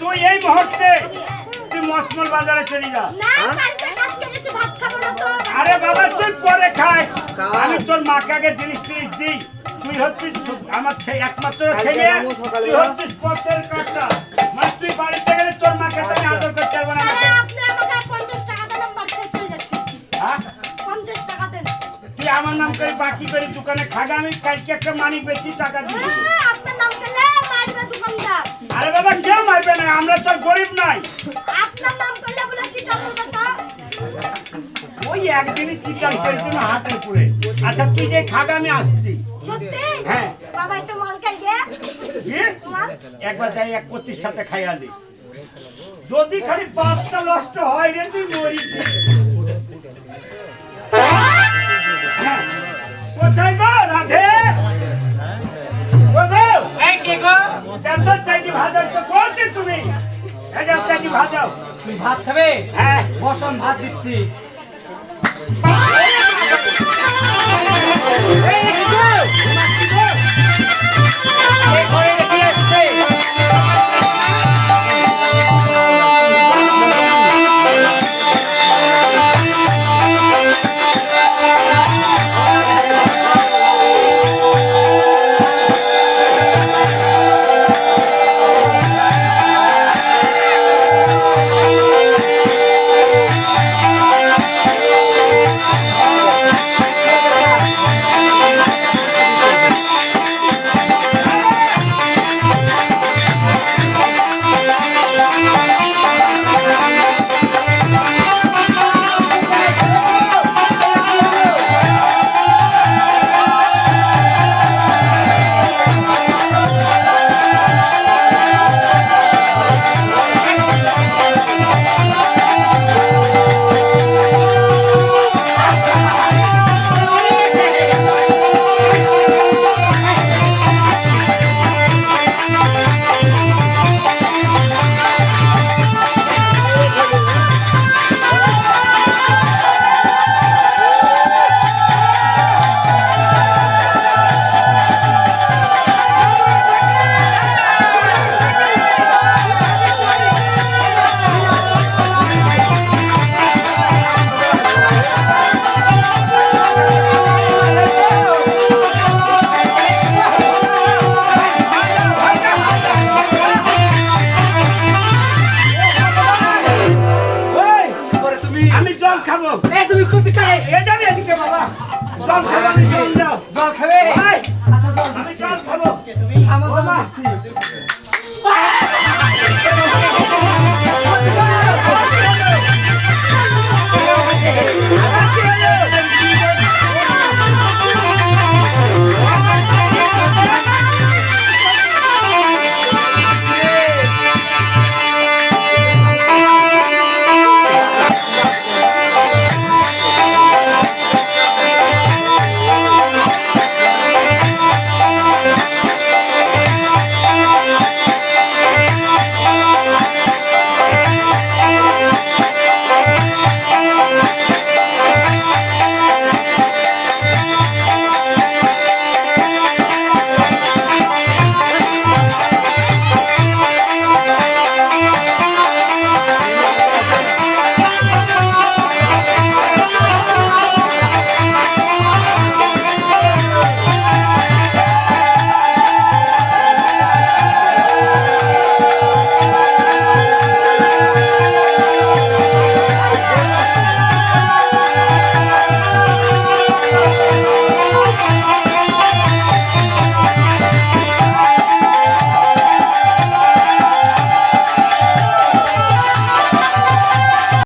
তুই এই মুহূর্তে তুই মসমল বাজারে চলে যা। আরে বাবা তুই পরে খাস, আমি তোর মাকে আগে জিনিস দিই। তুই হচ্ছিস আমার একমাত্র ছেলে, তুই হচ্ছিস পথের কাটা। মানে তুই বাড়িতে গেলে তোর মাকে আমি আদর করতে পারবো না। তুই আমার নাম করে বাকি করে দোকানে খাগা, আমি কালকে একটা মানিক বেশি টাকা দিবি। আরে বাবা কেউ মারবে না, আমরা তোর গরিব নাই। ওই একদিনই চিকেন করেছিল হাতের পুরে। আচ্ছা তুই যে খাগা, আমি আসছি। হ্যাঁ একবার যাই 31 সাথে খাইয়া দি, যদি খালি পাঁচটা নষ্ট হয় রে তুই মরিস। কোথায় গো রাধে? তুমি ভাত খাবে? হ্যাঁ বসন ভাত দিচ্ছি। এই ঘরে